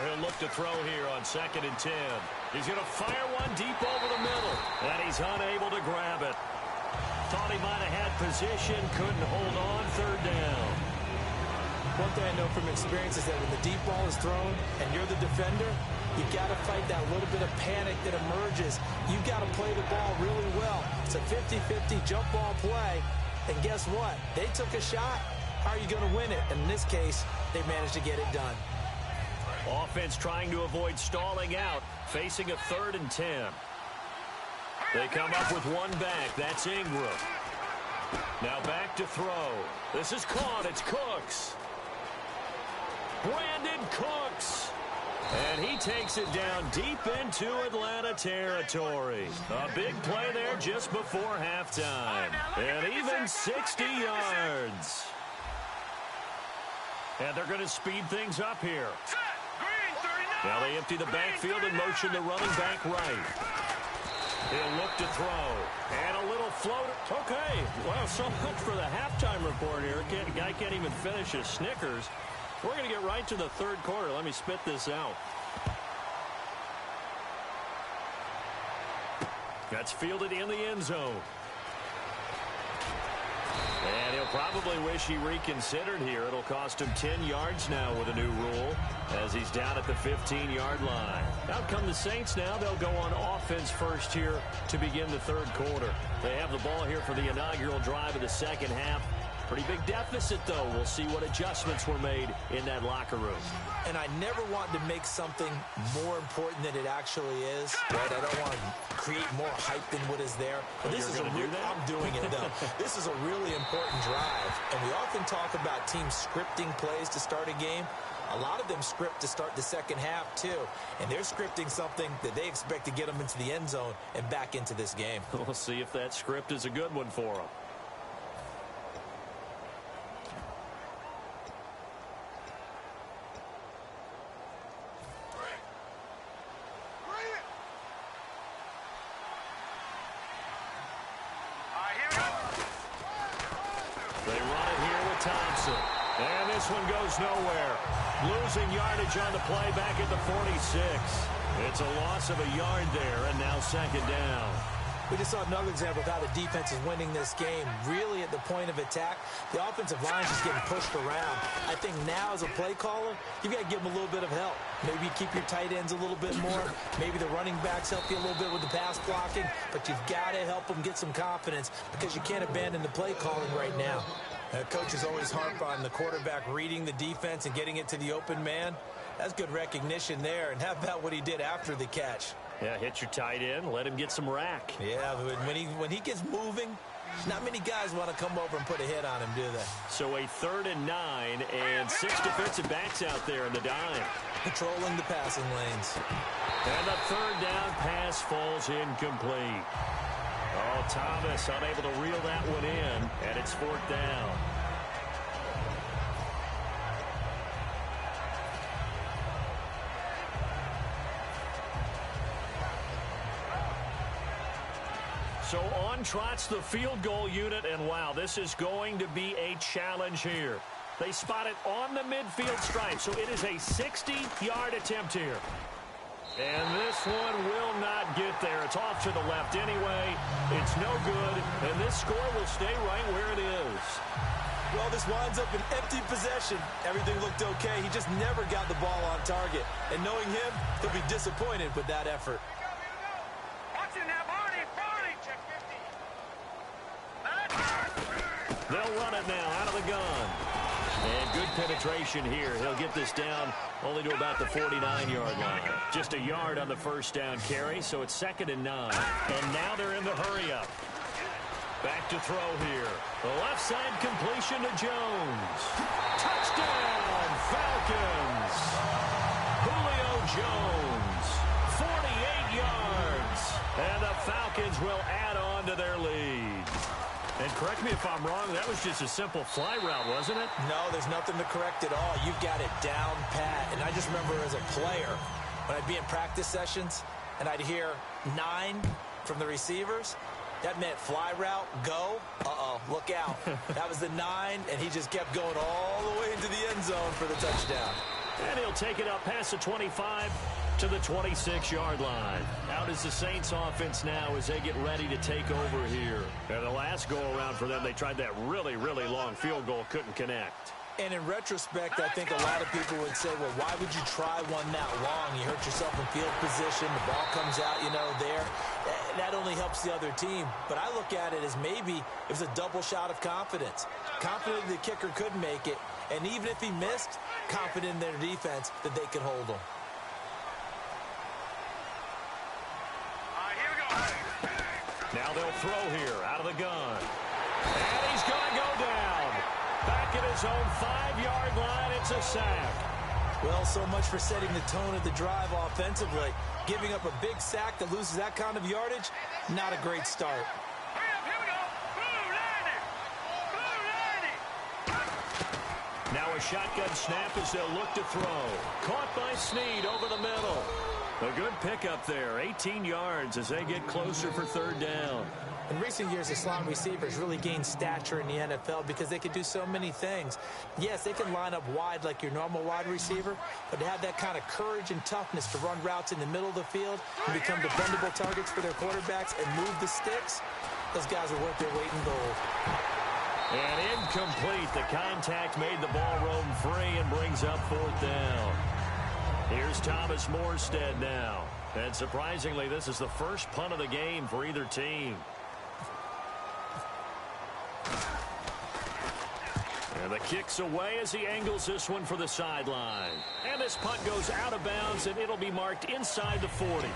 he'll look to throw here on 2nd and 10. He's going to fire one deep over the middle, and he's unable to grab it. Thought he might have had position, couldn't hold on, 3rd down. One thing I know from experience is that when the deep ball is thrown and you're the defender, you've got to fight that little bit of panic that emerges. You've got to play the ball really well. It's a 50-50 jump ball play, and guess what? They took a shot. How are you going to win it? And in this case, they managed to get it done. Offense trying to avoid stalling out, facing a 3rd and 10. They come up with one back. That's Ingram. Now back to throw. This is caught. It's Cooks. Brandon Cooks. And he takes it down deep into Atlanta territory. A big play there just before halftime. And even 60 yards. And they're going to speed things up here. Now they empty the backfield and motion the running back right. He'll look to throw. And a little float. Okay. Well, so much for the halftime report here. Guy can't even finish his Snickers. We're going to get right to the 3rd quarter. Let me spit this out. That's fielded in the end zone. And he'll probably wish he reconsidered here. It'll cost him 10 yards now with a new rule as he's down at the 15-yard line. Out come the Saints now. They'll go on offense first here to begin the 3rd quarter. They have the ball here for the inaugural drive of the 2nd half. Pretty big deficit, though. We'll see what adjustments were made in that locker room. And I never want to make something more important than it actually is. Right? I don't want to create more hype than what is there. But this is I'm doing it, though. This is a really important drive. And we often talk about teams scripting plays to start a game. A lot of them script to start the 2nd half, too. And they're scripting something that they expect to get them into the end zone and back into this game. We'll see if that script is a good one for them. And this one goes nowhere. Losing yardage on the play back at the 46. It's a loss of a yard there, and now 2nd down. We just saw another example of how the defense is winning this game. Really at the point of attack, the offensive line is just getting pushed around. I think now as a play caller, you've got to give them a little bit of help. Maybe you keep your tight ends a little bit more. Maybe the running backs help you a little bit with the pass blocking. But you've got to help them get some confidence because you can't abandon the play calling right now. Coaches always harp on the quarterback reading the defense and getting it to the open man. That's good recognition there. And how about what he did after the catch? Yeah, hit your tight end, let him get some rack. Yeah, when he gets moving, not many guys want to come over and put a hit on him, do they? So a 3rd and 9 and 6 defensive backs out there in the dime. Patrolling the passing lanes. And the 3rd down pass falls incomplete. Oh, Thomas unable to reel that one in, and it's 4th down. So on trots the field goal unit, and wow, this is going to be a challenge here. They spot it on the midfield stripe, so it is a 60-yard attempt here. And this one will not get there. It's off to the left anyway. It's no good, and this score will stay right where it is. Well, this winds up an empty possession. Everything looked okay. He just never got the ball on target. And knowing him, he'll be disappointed with that effort. They'll run it now out of the gun. And good penetration here. He'll get this down only to about the 49-yard line. Just a yard on the first down carry, so it's 2nd and 9. And now they're in the hurry-up. Back to throw here. The left side completion to Jones. Touchdown, Falcons. Julio Jones, 48 yards. And the Falcons will add on to their lead. And correct me if I'm wrong, that was just a simple fly route, wasn't it? No, there's nothing to correct at all. You've got it down pat. And I just remember as a player, when I'd be in practice sessions, and I'd hear 9 from the receivers, that meant fly route, go, look out. That was the 9, and he just kept going all the way into the end zone for the touchdown. And he'll take it up past the 25 to the 26-yard line. Out is the Saints offense now as they get ready to take over here. And the last go-around for them, they tried that really, really long field goal, couldn't connect. And in retrospect, I think a lot of people would say, well, why would you try one that long? You hurt yourself in field position. The ball comes out, there. That only helps the other team. But I look at it as maybe it was a double shot of confidence. Confident the kicker could make it. And even if he missed, confident in their defense that they could hold him. Now they'll throw here out of the gun. And he's going to go down. Back at his own 5-yard line, it's a sack. Well, so much for setting the tone of the drive offensively. Giving up a big sack that loses that kind of yardage, not a great start. Now a shotgun snap as they'll look to throw. Caught by Snead over the middle. A good pickup there, 18 yards as they get closer for third down. In recent years, Islam receivers really gained stature in the NFL because they can do so many things. Yes, they can line up wide like your normal wide receiver, but to have that kind of courage and toughness to run routes in the middle of the field and become dependable targets for their quarterbacks and move the sticks, those guys are worth their weight in gold. And incomplete. The contact made the ball roam free and brings up fourth down. Here's Thomas Morstead now. And surprisingly, this is the first punt of the game for either team. And the kick's away as he angles this one for the sideline. And this punt goes out of bounds, and it'll be marked inside the 40.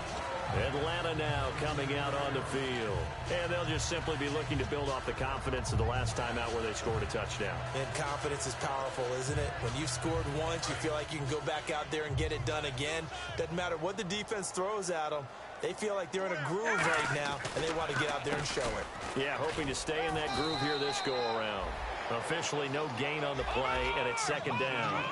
Atlanta now coming out on the field. And they'll just simply be looking to build off the confidence of the last time out where they scored a touchdown. And confidence is powerful, isn't it? When you've scored once, you feel like you can go back out there and get it done again. Doesn't matter what the defense throws at them. They feel like they're in a groove right now, and they want to get out there and show it. Yeah, hoping to stay in that groove here this go-around. Officially no gain on the play, and it's second down.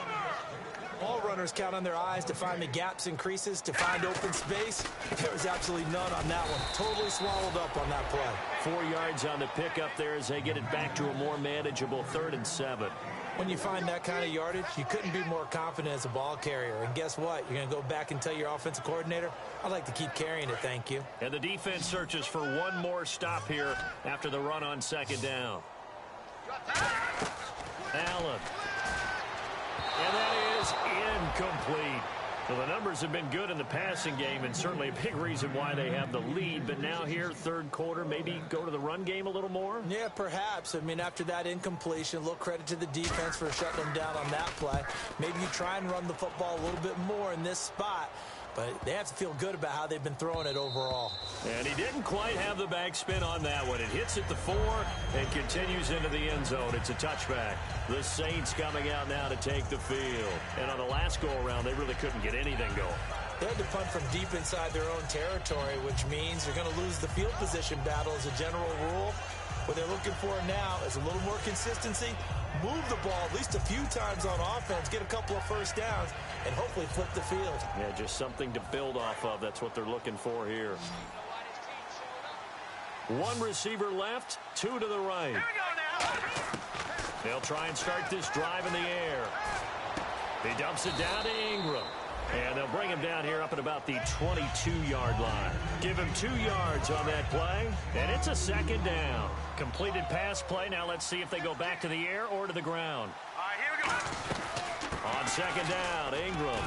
All runners count on their eyes to find the gaps and creases, to find open space. There was absolutely none on that one. Totally swallowed up on that play. 4 yards on the pickup there as they get it back to a more manageable 3rd and 7. When you find that kind of yardage, you couldn't be more confident as a ball carrier. And guess what? You're going to go back and tell your offensive coordinator, I'd like to keep carrying it, thank you. And the defense searches for one more stop here after the run on second down. Allen. And that is incomplete. So the numbers have been good in the passing game and certainly a big reason why they have the lead. But now here, third quarter, maybe go to the run game a little more? Yeah, perhaps. I mean, after that incompletion, a little credit to the defense for shutting them down on that play. Maybe you try and run the football a little bit more in this spot. But they have to feel good about how they've been throwing it overall. And he didn't quite have the backspin on that one. It hits at the 4 and continues into the end zone. It's a touchback. The Saints coming out now to take the field. And on the last go-around, they really couldn't get anything going. They had to punt from deep inside their own territory, which means they're going to lose the field position battle as a general rule. What they're looking for now is a little more consistency, move the ball at least a few times on offense, get a couple of first downs, and hopefully flip the field. Yeah, just something to build off of. That's what they're looking for here. One receiver left, 2 to the right. Here we go now. They'll try and start this drive in the air. He dumps it down to Ingram. And they'll bring him down here up at about the 22-yard line. Give him 2 yards on that play, and it's a second down. Completed pass play. Now let's see if they go back to the air or to the ground. All right, here we go. On second down, Ingram.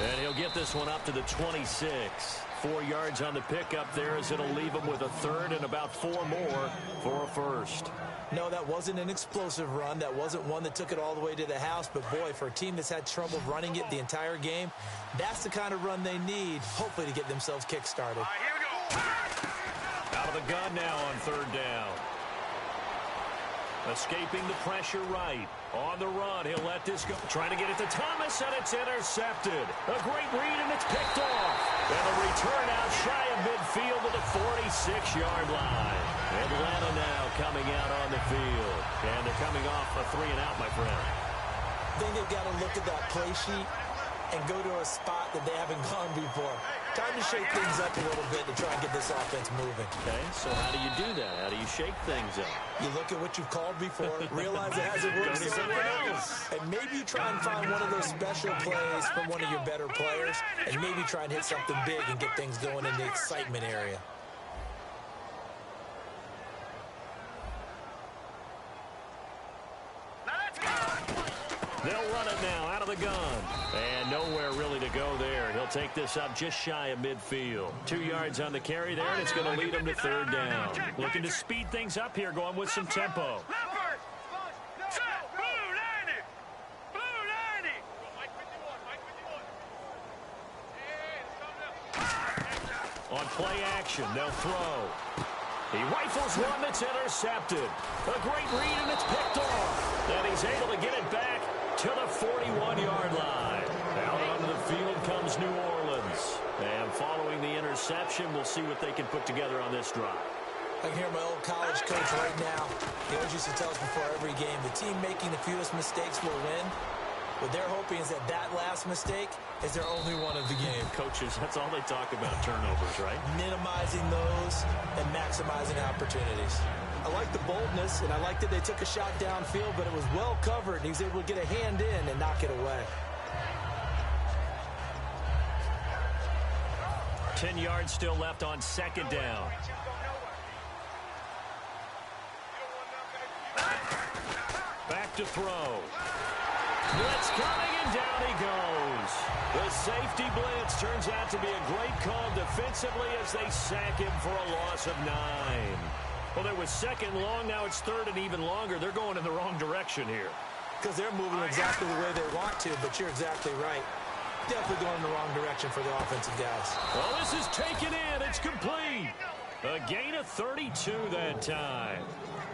And he'll get this one up to the 26. 4 yards on the pickup there as it'll leave him with a third and about 4 more for a first. No, that wasn't an explosive run. That wasn't one that took it all the way to the house. But, boy, for a team that's had trouble running it the entire game, that's the kind of run they need, hopefully, to get themselves kick-started. All right, here we go. Out of the gun now on third down. Escaping the pressure right. On the run, he'll let this go. Trying to get it to Thomas, and it's intercepted. A great read, and it's picked off. And a return out shy of midfield to the 46-yard line. Atlanta now coming out on the field. And they're coming off a 3-and-out, my friend. I think they've got to look at that play sheet and go to a spot that they haven't gone before. Time to shake things up a little bit to try and get this offense moving. Okay, so how do you do that? How do you shake things up? You look at what you've called before, realize it hasn't worked so well, and maybe you try and find one of those special plays from one of your better players, and maybe try and hit something big and get things going in the excitement area. They'll run it now out of the gun. And nowhere really to go there. He'll take this up just shy of midfield. 2 yards on the carry there, and it's going to lead him to third down. Looking to speed things up here, going with some tempo. On play action, they'll throw. He rifles one that's intercepted. A great read, and it's picked off. And he's able to get it back to the 41-yard line. Out onto the field comes New Orleans. And following the interception, we'll see what they can put together on this drive. I can hear my old college coach right now. He always used to tell us before every game, the team making the fewest mistakes will win. What they're hoping is that that last mistake is their only one of the game. Coaches, that's all they talk about, turnovers, right? Minimizing those and maximizing opportunities. I like the boldness, and I like that they took a shot downfield, but it was well covered, and he was able to get a hand in and knock it away. 10 yards still left on second down. Back to throw. Blitz coming, and down he goes. The safety blitz turns out to be a great call defensively as they sack him for a loss of 9. Well, there was second long. Now it's third and even longer. They're going in the wrong direction here. Because they're moving exactly the way they want to, but you're exactly right. Definitely going in the wrong direction for the offensive guys. Well, this is taken in. It's complete. A gain of 32 that time.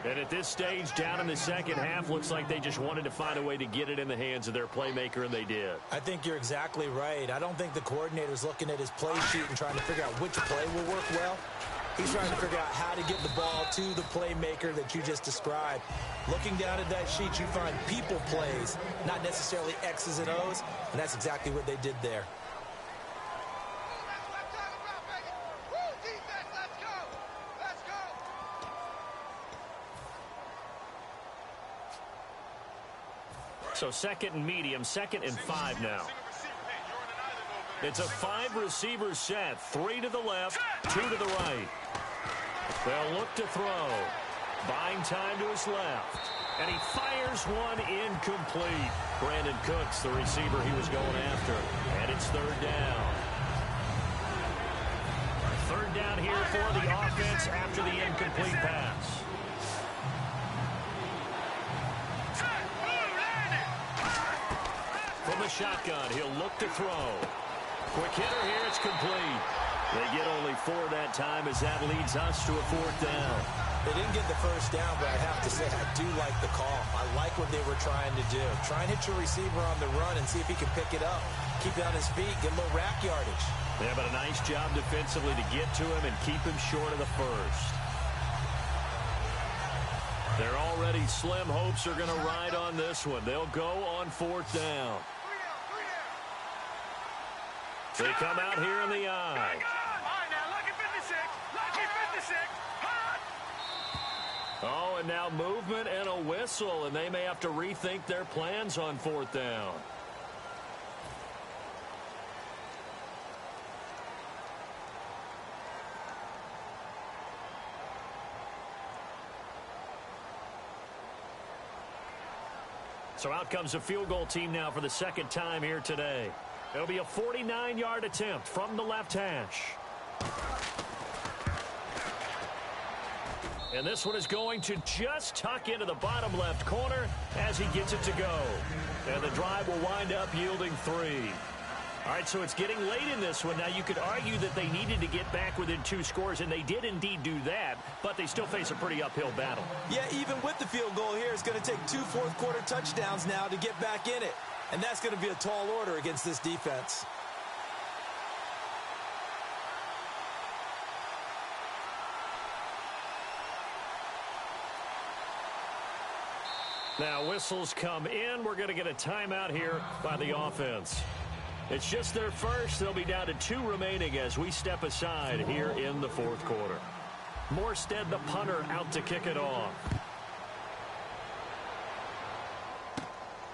And at this stage, down in the second half, looks like they just wanted to find a way to get it in the hands of their playmaker, and they did. I think you're exactly right. I don't think the coordinator's looking at his play sheet and trying to figure out which play will work well. He's trying to figure out how to get the ball to the playmaker that you just described. Looking down at that sheet, you find people plays, not necessarily X's and O's, and that's exactly what they did there. So second and medium, 2nd and 5 now. It's a 5-receiver set. 3 to the left, 2 to the right. They'll look to throw. Buying time to his left. And he fires one incomplete. Brandon Cooks, the receiver he was going after. And it's third down. Third down here for the offense after the incomplete pass. From the shotgun, he'll look to throw. Quick hitter here, it's complete. They get only 4 that time as that leads us to a 4th down. They didn't get the first down, but I have to say, I do like the call. I like what they were trying to do. Try and hit your receiver on the run and see if he can pick it up. Keep it on his feet, get a little rack yardage. Yeah, but a nice job defensively to get to him and keep him short of the first. Their already slim hopes are going to ride on this one. They'll go on 4th down. They come out here in the eye. Oh, and now movement and a whistle, and they may have to rethink their plans on 4th down. So out comes the field goal team now for the second time here today. It'll be a 49-yard attempt from the left hash. And this one is going to just tuck into the bottom left corner as he gets it to go. And the drive will wind up yielding 3. All right, so it's getting late in this one. Now, you could argue that they needed to get back within 2 scores, and they did indeed do that, but they still face a pretty uphill battle. Yeah, even with the field goal here, it's going to take 2 fourth-quarter touchdowns now to get back in it. And that's going to be a tall order against this defense. Now, whistles come in. We're going to get a timeout here by the offense. It's just their first. They'll be down to 2 remaining as we step aside here in the fourth quarter. Morstead, the punter, out to kick it off.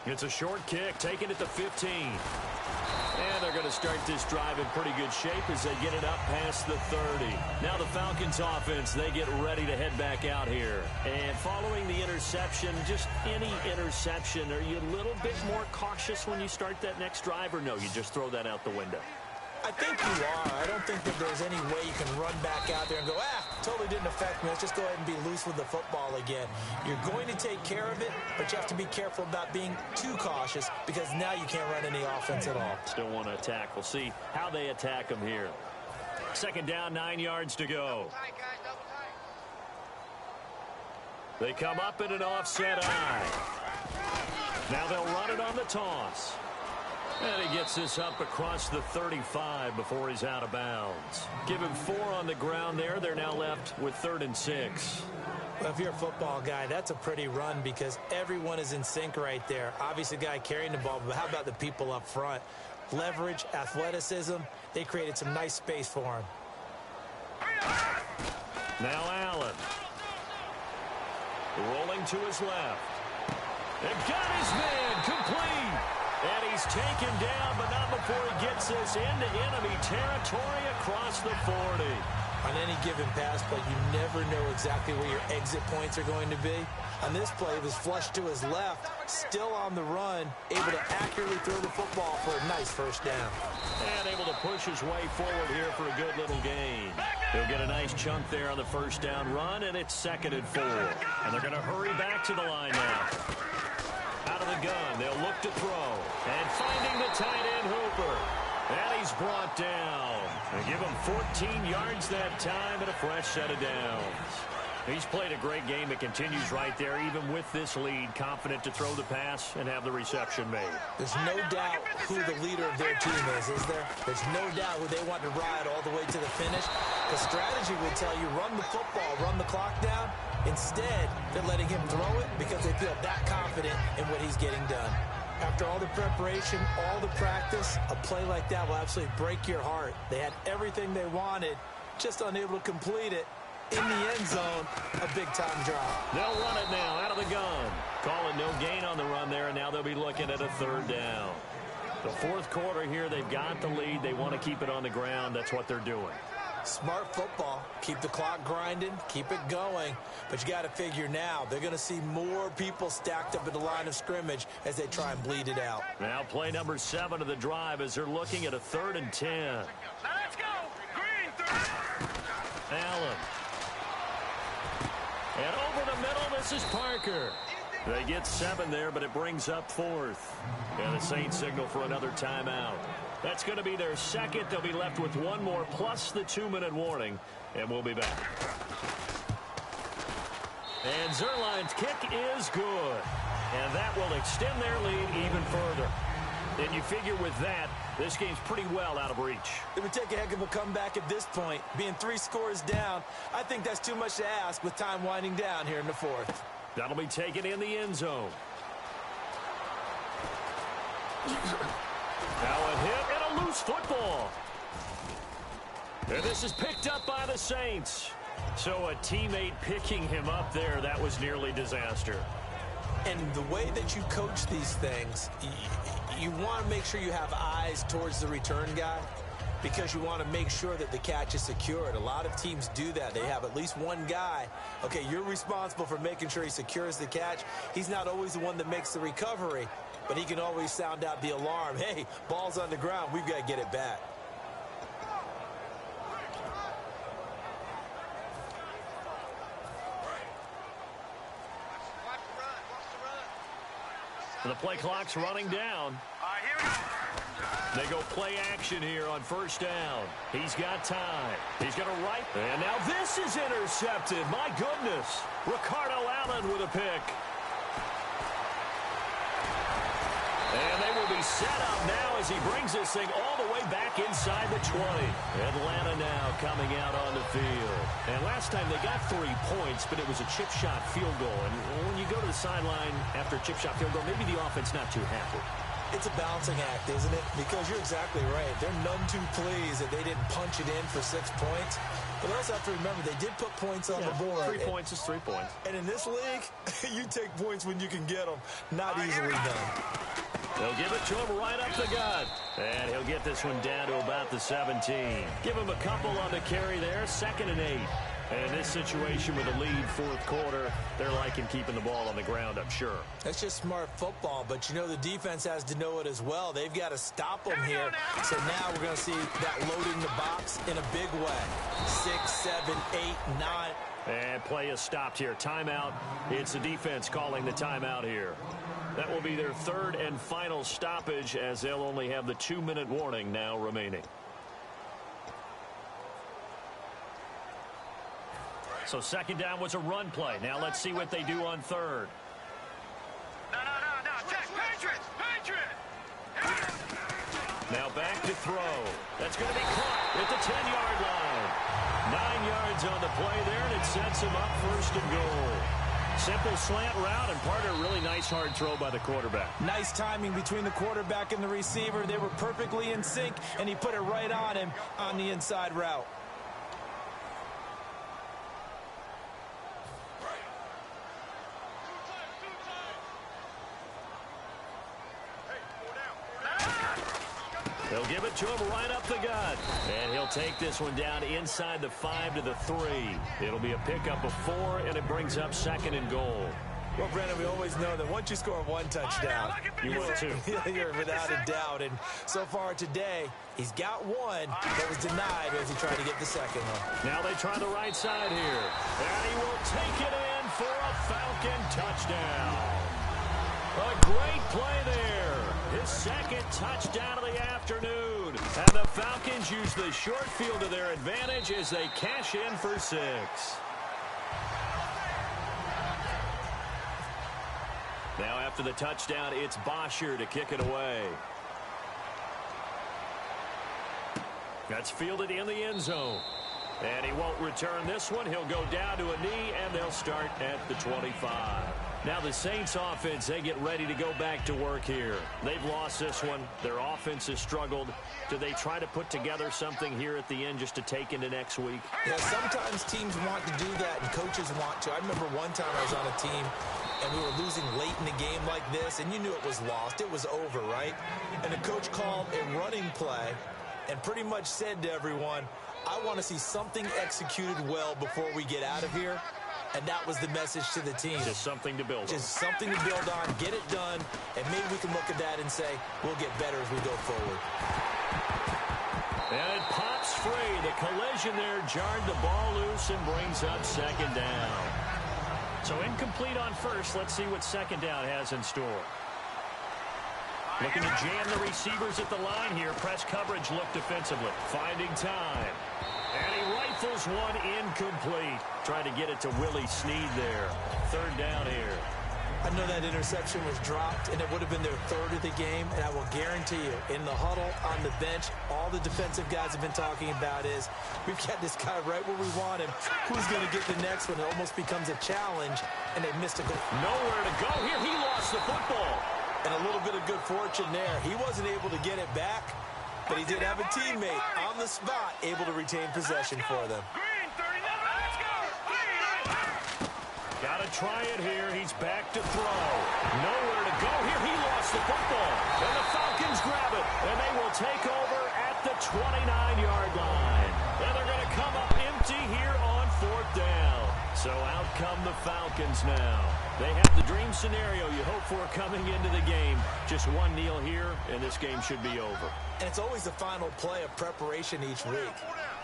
It's a short kick, taking it to 15. And they're going to start this drive in pretty good shape as they get it up past the 30. Now the Falcons offense, they get ready to head back out here. And following the interception, just any interception, are you a little bit more cautious when you start that next drive, or no, you just throw that out the window? I think you are. I don't think that there's any way you can run back out there and go, totally didn't affect me. Let's just go ahead and be loose with the football again. You're going to take care of it, but you have to be careful about being too cautious because now you can't run any offense at all. Still want to attack. We'll see how they attack them here. Second down, 9 yards to go. They come up in an offset eye. Now they'll run it on the toss. And he gets this up across the 35 before he's out of bounds. Give him 4 on the ground there. They're now left with 3rd and 6. Well, if you're a football guy, that's a pretty run because everyone is in sync right there. Obviously, the guy carrying the ball, but how about the people up front? Leverage, athleticism, they created some nice space for him. Now Allen. Rolling to his left. And got his man complete. And he's taken down, but not before he gets this into enemy territory across the 40. On any given pass play, you never know exactly where your exit points are going to be. On this play, it was flushed to his left, still on the run, able to accurately throw the football for a nice first down. And able to push his way forward here for a good little gain. He'll get a nice chunk there on the first down run, and it's 2nd and 4. And they're going to hurry back to the line now. Out of the gun, they'll look to throw. And finding the tight end Hooper. And he's brought down. They give him 14 yards that time and a fresh set of downs. He's played a great game. It continues right there, even with this lead. Confident to throw the pass and have the reception made. There's no doubt who the leader of their team is there? There's no doubt who they want to ride all the way to the finish. The strategy will tell you, run the football, run the clock down. Instead, they're letting him throw it because they feel that confident in what he's getting done. After all the preparation, all the practice, a play like that will absolutely break your heart. They had everything they wanted, just unable to complete it. In the end zone, a big-time drop. They'll run it now out of the gun. Calling no gain on the run there, and now they'll be looking at a 3rd down. The fourth quarter here, they've got the lead. They want to keep it on the ground. That's what they're doing. Smart football. Keep the clock grinding, keep it going. But you got to figure now, they're going to see more people stacked up at the line of scrimmage as they try and bleed it out. Now play number 7 of the drive as they're looking at a 3rd and 10. Now let's go. Green 3. Allen. And over the middle, this is Parker. They get 7 there, but it brings up 4th. And the Saints signal for another timeout. That's going to be their 2nd. They'll be left with 1 more plus the 2-minute warning. And we'll be back. And Zerline's kick is good. And that will extend their lead even further. And you figure with that, this game's pretty well out of reach. It would take a heck of a comeback at this point. Being 3 scores down, I think that's too much to ask with time winding down here in the 4th. That'll be taken in the end zone. Now a hit and a loose football. And this is picked up by the Saints. So a teammate picking him up there, that was nearly disaster. And the way that you coach these things, you want to make sure you have eyes towards the return guy because you want to make sure that the catch is secured. A lot of teams do that. They have at least one guy. Okay, you're responsible for making sure he secures the catch. He's not always the one that makes the recovery, but he can always sound out the alarm. Hey, ball's on the ground. We've got to get it back. The play clock's running down. All right, here we go. They go play action here on first down. He's got time. He's going to right. And now this is intercepted. My goodness. Ricardo Allen with a pick. And they will be set up now as he brings this thing all the way back inside the 20. Atlanta now coming out on the field. And last time they got 3 points, but it was a chip shot field goal. And when you go to the sideline after a chip shot field goal, maybe the offense not too happy. It's a balancing act, isn't it? Because you're exactly right. They're none too pleased that they didn't punch it in for 6 points. But they also have to remember they did put points on the board. 3 points is 3 points. And in this league, you take points when you can get them. Not easily done. They'll give it to him right up the gut. And he'll get this one down to about the 17. Give him a couple on the carry there. 2nd and 8. And in this situation with a lead 4th quarter, they're liking keeping the ball on the ground, I'm sure. That's just smart football, but you know the defense has to know it as well. They've got to stop them here. So now we're going to see that loading the box in a big way. 6, 7, 8, 9. And play is stopped here. Timeout. It's the defense calling the timeout here. That will be their 3rd and final stoppage as they'll only have the 2-minute warning now remaining. So 2nd down was a run play. Now let's see what they do on 3rd. No. Check. Patriot. Now back to throw. That's going to be caught at the 10-yard line. 9 yards on the play there, and it sets him up 1st and goal. Simple slant route, and part of a really nice hard throw by the quarterback. Nice timing between the quarterback and the receiver. They were perfectly in sync, and he put it right on him on the inside route. They'll give it to him right up the gut. And he'll take this one down inside the 5 to the 3. It'll be a pickup of 4, and it brings up 2nd and goal. Well, Brandon, we always know that once you score 1 touchdown, you will too. You're without a doubt. And so far today, he's got 1 that was denied as he tried to get the 2nd one. Now they try the right side here. And he will take it in for a Falcon touchdown. A great play there. His 2nd touchdown of the afternoon. And the Falcons use the short field to their advantage as they cash in for 6. Now after the touchdown, it's Bosher to kick it away. That's fielded in the end zone. And he won't return this one. He'll go down to a knee, and they'll start at the 25. Now the Saints offense, they get ready to go back to work here. They've lost this one. Their offense has struggled. Do they try to put together something here at the end just to take into next week? Yeah, sometimes teams want to do that and coaches want to. I remember one time I was on a team and we were losing late in the game like this, and you knew it was lost. It was over, right? And the coach called a running play and pretty much said to everyone, I want to see something executed well before we get out of here. And that was the message to the team. Just something to build on. Just something to build on, get it done, and maybe we can look at that and say, we'll get better as we go forward. And it pops free. The collision there jarred the ball loose and brings up 2nd down. So incomplete on 1st. Let's see what 2nd down has in store. Looking to jam the receivers at the line here. Press coverage look defensively. Finding time. And he rifles one incomplete. Trying to get it to Willie Snead there. 3rd down here. I know that interception was dropped, and it would have been their 3rd of the game, and I will guarantee you, in the huddle, on the bench, all the defensive guys have been talking about is, we've got this guy right where we want him. Who's going to get the next one? It almost becomes a challenge, and they missed a goal. Nowhere to go here. He lost the football. And a little bit of good fortune there. He wasn't able to get it back, but he did have a teammate on the spot able to retain possession for them. Green, 39. Let's go. Got to try it here. He's back to throw. Nowhere to go here. He lost the football. And the Falcons grab it. And they will take over at the 29-yard line. And they're going to come up empty here on 4th down. So out come the Falcons now. They have the dream scenario you hope for coming into the game. Just one kneel here, and this game should be over. And it's always the final play of preparation each week.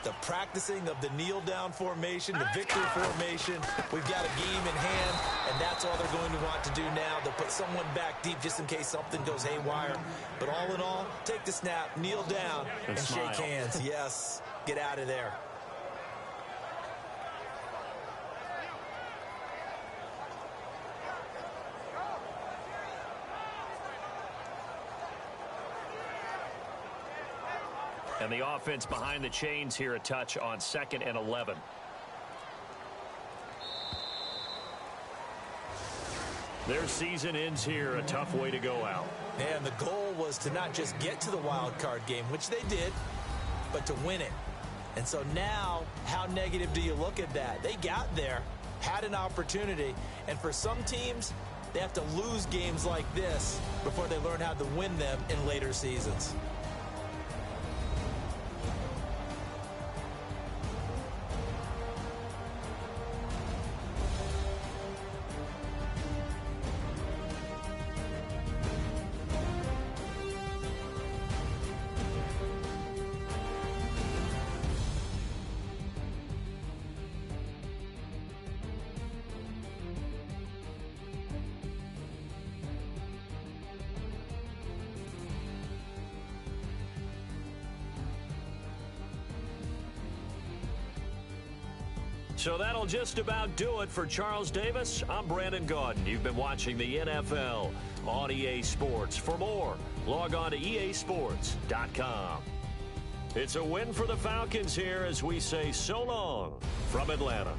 The practicing of the kneel-down formation, the victory formation. We've got a game in hand, and that's all they're going to want to do now. They'll put someone back deep just in case something goes haywire. But all in all, take the snap, kneel down, and shake hands. Yes, get out of there. And the offense behind the chains here a touch on 2nd and 11. Their season ends here, a tough way to go out. And the goal was to not just get to the wild card game, which they did, but to win it. And so now, how negative do you look at that? They got there, had an opportunity, and for some teams, they have to lose games like this before they learn how to win them in later seasons. So that'll just about do it for Charles Davis. I'm Brandon Gaudin. You've been watching the NFL on EA Sports. For more, log on to easports.com. It's a win for the Falcons here as we say so long from Atlanta.